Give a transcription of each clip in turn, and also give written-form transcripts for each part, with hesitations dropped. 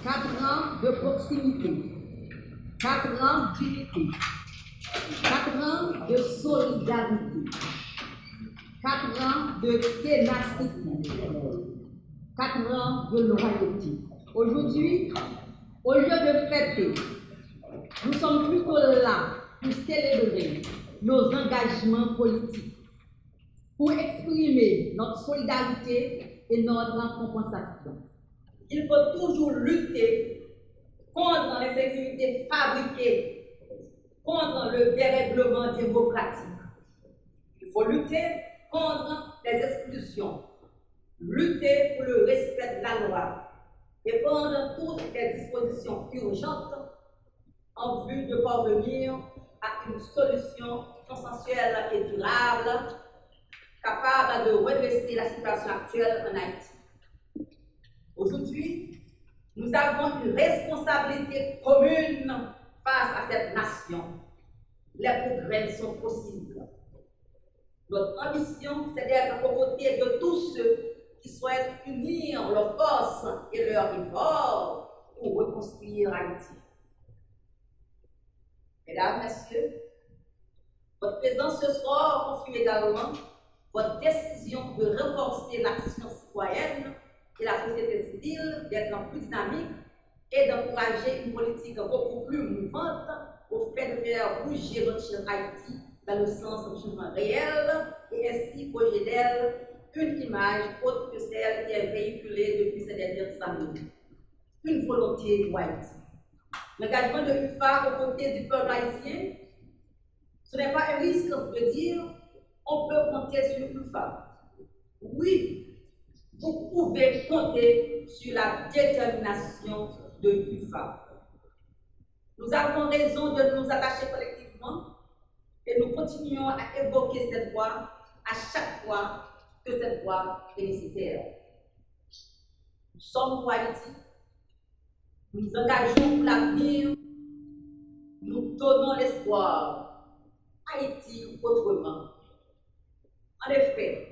4 ans de proximité, 4 ans d'unité, 4 ans de solidarité, 4 ans de ténacité, 4 ans de loyauté. Aujourd'hui, au lieu de fêter, nous sommes plutôt là pour célébrer nos engagements politiques, pour exprimer notre solidarité et notre compensation. Il faut toujours lutter contre l'insécurité fabriquée, contre le dérèglement démocratique. Il faut lutter contre les exclusions, lutter pour le respect de la loi et prendre toutes les dispositions urgentes en vue de parvenir à une solution consensuelle et durable capable de redresser la situation actuelle en Haïti. Aujourd'hui, nous avons une responsabilité commune face à cette nation. Les progrès sont possibles. Notre ambition, c'est d'être aux côtés de tous ceux qui souhaitent unir leurs forces et leurs efforts pour reconstruire Haïti. Mesdames, Messieurs, votre présence ce soir confirme également votre décision de renforcer l'action citoyenne et la société civile, d'être plus dynamique et d'encourager une politique beaucoup plus mouvante au fait de faire bouger notre cher Haïti dans le sens d'un changement réel et ainsi projeter d'elle une image autre que celle qui est véhiculée depuis ces dernières années. Une volonté pour Haïti. L'engagement de l'UFA aux côtés du peuple haïtien, ce n'est pas un risque de dire on peut compter sur l'UFA. Oui, vous pouvez compter sur la détermination de l'UFA. Nous avons raison de nous attacher collectivement et nous continuons à évoquer cette voie à chaque fois que cette voie est nécessaire. Nous sommes pour Haïti, nous nous engageons pour l'avenir, nous donnons l'espoir. Haïti autrement. En effet,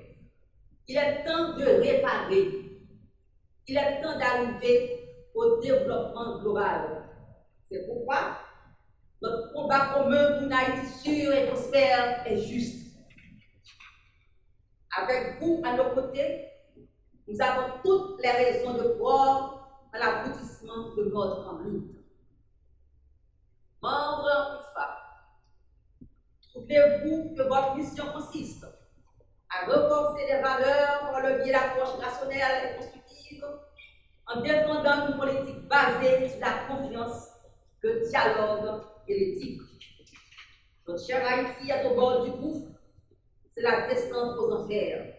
il est temps de réparer. Il est temps d'arriver au développement global. C'est pourquoi notre combat commun pour une Haïti sûre et prospère est juste. Avec vous à nos côtés, nous avons toutes les raisons de croire à l'aboutissement de notre lutte. Membres UFA, souvenez-vous que votre mission consiste à renforcer les valeurs par le biais d'approches rationnelles et constructives en défendant une politique basée sur la confiance, le dialogue et l'éthique. Notre cher Haïti est au bord du gouffre, c'est la descente aux enfers.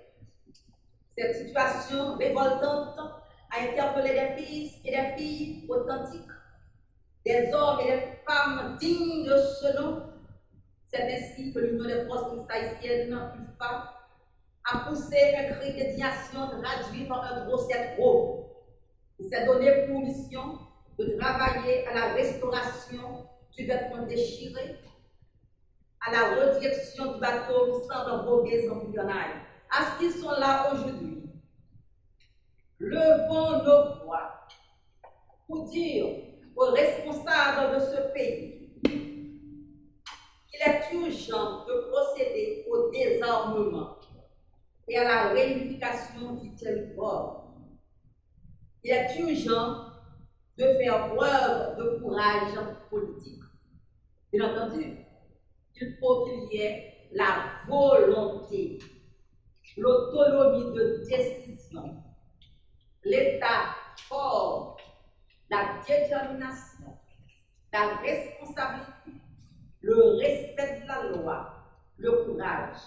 Cette situation révoltante a interpellé des fils et des filles authentiques, des hommes et des femmes dignes de ce nom. C'est ainsi que l'Union des forces politiques haïtiennes, UFA, a poussé un cri d'indignation traduit par un gros gros. Il s'est donné pour mission de travailler à la restauration du vêtement déchiré, à la redirection du bateau qui semble voguer sans bouillonnail. À ce qu'ils sont là aujourd'hui, levons nos voix pour dire aux responsables de ce pays qu'il est urgent de procéder au désarmement et à la réunification du territoire. Il est urgent de faire preuve de courage politique. Bien entendu, il faut qu'il y ait la volonté, l'autonomie de décision, l'État fort, la détermination, la responsabilité, le respect de la loi, le courage.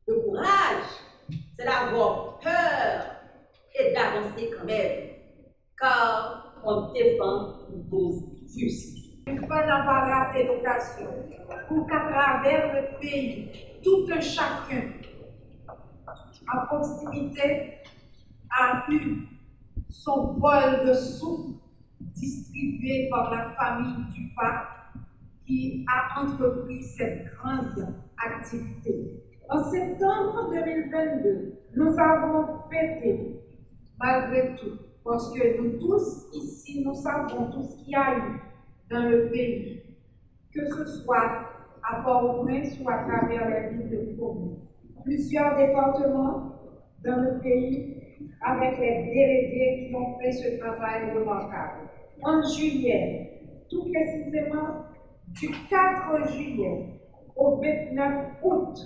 Le courage, c'est d'avoir peur et d'avancer quand même, car on défend une cause juste. UFA n'a pas raté l'occasion pour qu'à travers le pays, tout un chacun en proximité a eu son bol de soupe distribué par la famille d'UFA qui a entrepris cette grande activité. En septembre 2022, nous avons fêté, malgré tout, parce que nous tous ici, nous savons tout ce qu'il y a eu dans le pays, que ce soit à Port-au-Prince ou à travers les villes de province. Plusieurs départements dans le pays avec les délégués qui ont fait ce travail remarquable. En juillet, tout précisément du 4 juillet au 29 août,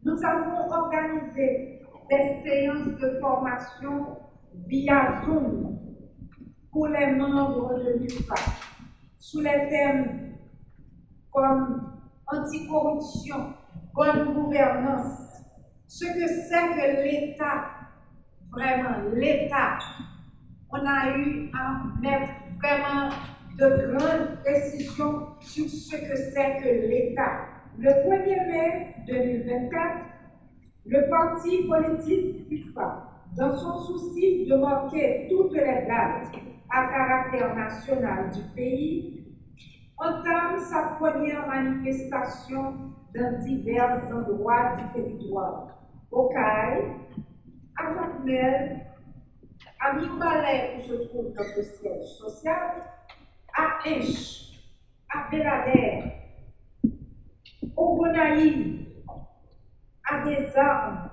nous avons organisé des séances de formation via Zoom pour les membres de l'UFA sous les thèmes comme anticorruption, bonne gouvernance, ce que c'est que l'État, vraiment l'État. On a eu à mettre vraiment de grandes précisions sur ce que c'est que l'État. Le 1er mai 2024, le parti politique UFA, dans son souci de marquer toutes les dates à caractère national du pays, entame sa première manifestation dans divers endroits du territoire. Au Caille, à Jacmel, à Mimbalais où se trouve notre siège social, à Inch, à Belader, au Gonaï, à Desarmes,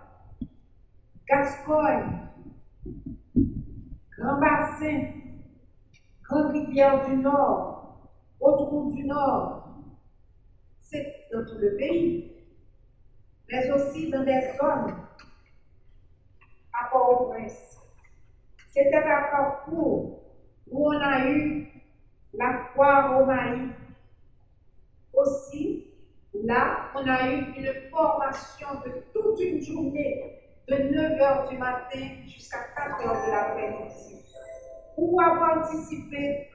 Gascogne, Grand Bassin, Grande Rivière du Nord, Haute-Route du Nord. C'est dans tout le pays, mais aussi dans des zones à Port-au-Prince. C'était à Carrefour où on a eu la foire au maïs. Aussi, là, on a eu une formation de toute une journée, de 9h du matin jusqu'à 4h de l'après-midi, où a participé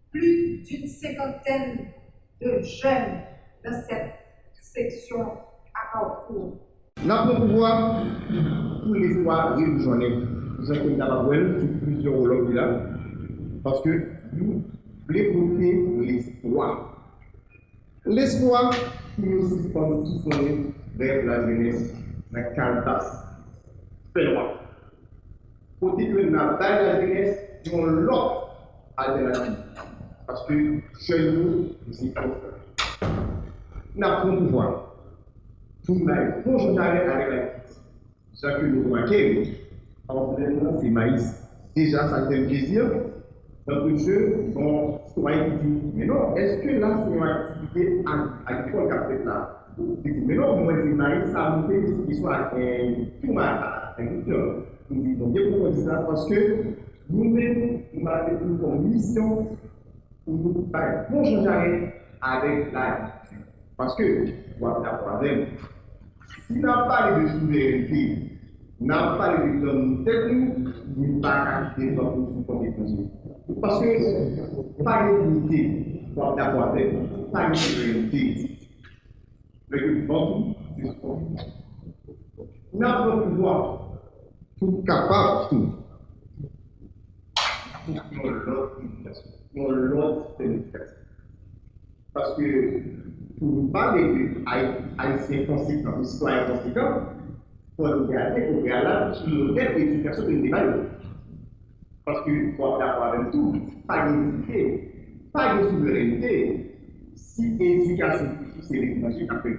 plus d'une cinquantaine de jeunes dans cette section à Carrefour. Nous avons pouvoir pour l'espoir révolutionnaire. Nous avons capables sur plusieurs rôles là, parce que nous voulons porter l'espoir. L'espoir qui nous suspend tous vers la jeunesse, la Caritas, Pélois. Côté que nous avons la jeunesse, nous avons l'autre alternative. Parce que chez nous, c'est pas ça. Nous avons pouvoir. Tout le monde, bonjour avec la crise. Ce que nous remarquons, en prenant ces maïs, déjà ça fait plaisir. Dans le jeu, on citoyen qui dit, mais non, est-ce que là c'est une activité agricole qu'a fait là? Mais non, moi c'est maïs, ça nous fait des questions à tout ma agriculture. Nous disons bien pourquoi dit ça, parce que nous-mêmes, nous avons comme mission pour nous faire bonjour avec l'agriculture. Parce que, on va avoir si on n'a pas de souveraineté, on n'a pas de zones techniques, nous ne pouvons pas quitter notre compétence. Parce que, pas de dignité, on va avoir pas de souveraineté. Mais que bon, c'est ce qu'on dit. On n'a pas le pouvoir, tout capable, tout. Dans l'autre planification. Parce que, pour nous parler d'Haïtiens conséquents, de citoyens conséquents, il faut regarder au préalable sur quelle éducation de dévalue. Parce qu'il faut avoir avec tout, pas d'équité, pas de souveraineté. Si l'éducation, c'est l'éducation qui a fait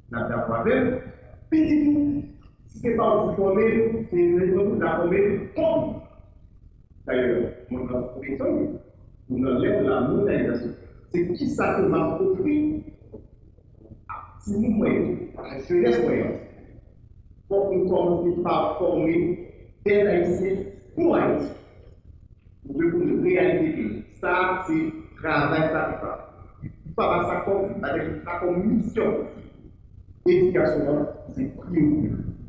d'avoir avec, petit tout, si ce n'est pas aussi formé, c'est une la formée comme. D'ailleurs, mon profession, nous enlève la modernisation. C'est qui ça que m'a offert si nous moyens, je laisse moyens, pour nous commencer par former des Haïtiens pour Haïti. Nous devons réaliser ça, c'est travail, ça. Il ne faut pas ça comme mission. L'éducation, c'est priorité.